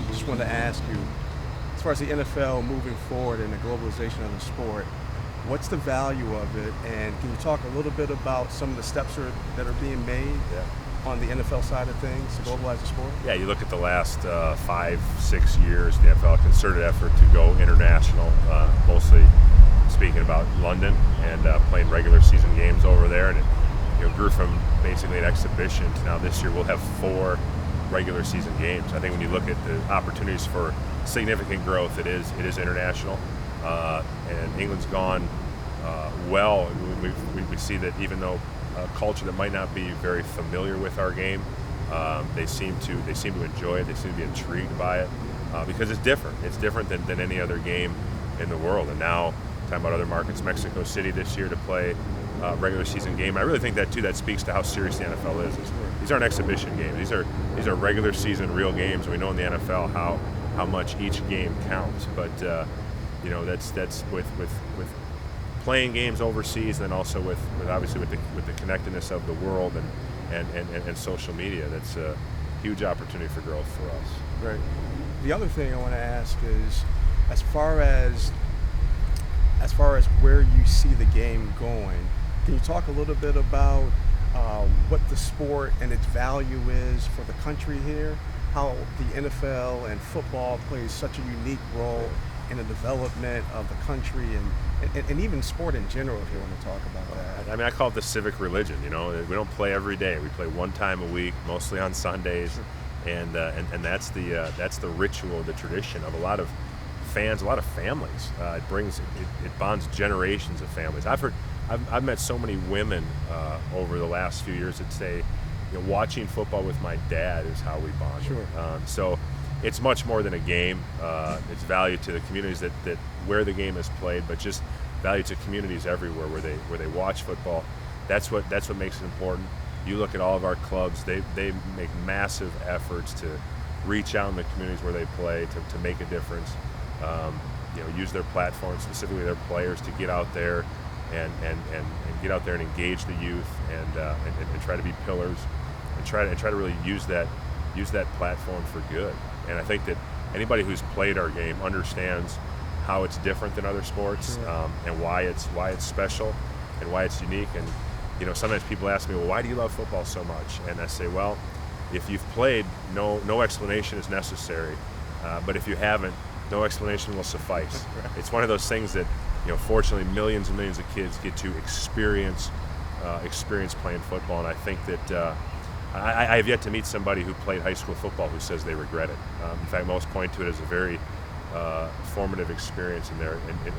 just wanted to ask you, as far as the NFL moving forward and the globalization of the sport, what's the value of it? And can you talk a little bit about some of the steps that are being made on the NFL side of things to globalize the sport? Yeah, you look at the last 5-6 years, the NFL concerted effort to go international, mostly speaking about London and playing regular season games over there, and it grew from basically an exhibition to now this year we'll have 4 regular season games. I think when you look at the opportunities for significant growth, it is international, and England's gone well. We see that even though a culture that might not be very familiar with our game, they seem to enjoy it. They seem to be intrigued by it because it's different. It's different than any other game in the world. And now, talking about other markets, Mexico City this year to play a regular season game. I really think that speaks to how serious the NFL is. These aren't exhibition games. These are regular season, real games. We know in the NFL how much each game counts. But that's with playing games overseas, and then also with obviously with the connectedness of the world and social media. That's a huge opportunity for growth for us. Right. The other thing I want to ask is, as far as where you see the game going, can you talk a little bit about what the sport and its value is for the country here? How the NFL and football plays such a unique role in the development of the country and even sport in general, if you want to talk about that. I mean, I call it the civic religion. We don't play every day. We play one time a week, mostly on Sundays, and that's the ritual, the tradition of a lot of fans, a lot of families. It bonds generations of families. I've met so many women over the last few years that say, watching football with my dad is how we bond. Sure. So it's much more than a game. It's value to the communities that where the game is played, but just value to communities everywhere where they watch football. That's what makes it important. You look at all of our clubs; they make massive efforts to reach out in the communities where they play to make a difference. Use their platforms, specifically their players, to get out there and get out there and engage the youth and try to be pillars and try to really use that platform for good. And I think that anybody who's played our game understands how it's different than other sports, and why it's special and why it's unique. And sometimes people ask me, well, why do you love football so much? And I say, well, if you've played, no explanation is necessary. But if you haven't, no explanation will suffice. It's one of those things that, fortunately, millions and millions of kids get to experience playing football. And I think that I have yet to meet somebody who played high school football who says they regret it. In fact, most point to it as a very formative experience in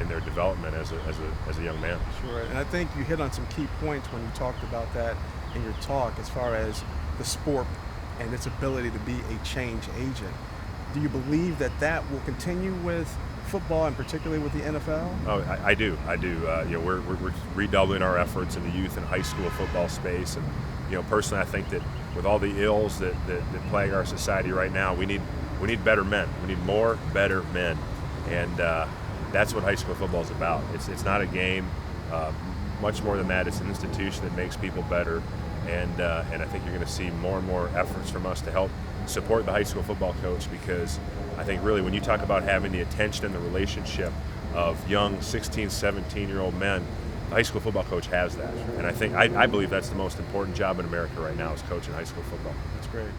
their development as a young man. Sure, and I think you hit on some key points when you talked about that in your talk, as far as the sport and its ability to be a change agent. Do you believe that will continue with football, and particularly with the NFL? Oh, I do. We're redoubling our efforts in the youth and high school football space, and personally, I think that with all the ills that plague our society right now, we need better men. We need more better men, and that's what high school football is about. It's not a game. Much more than that, it's an institution that makes people better, and I think you're going to see more and more efforts from us to help support the high school football coach, because I think really when you talk about having the attention and the relationship of young 16, 17-year-old men, the high school football coach has that. And I believe that's the most important job in America right now, is coaching high school football. That's great.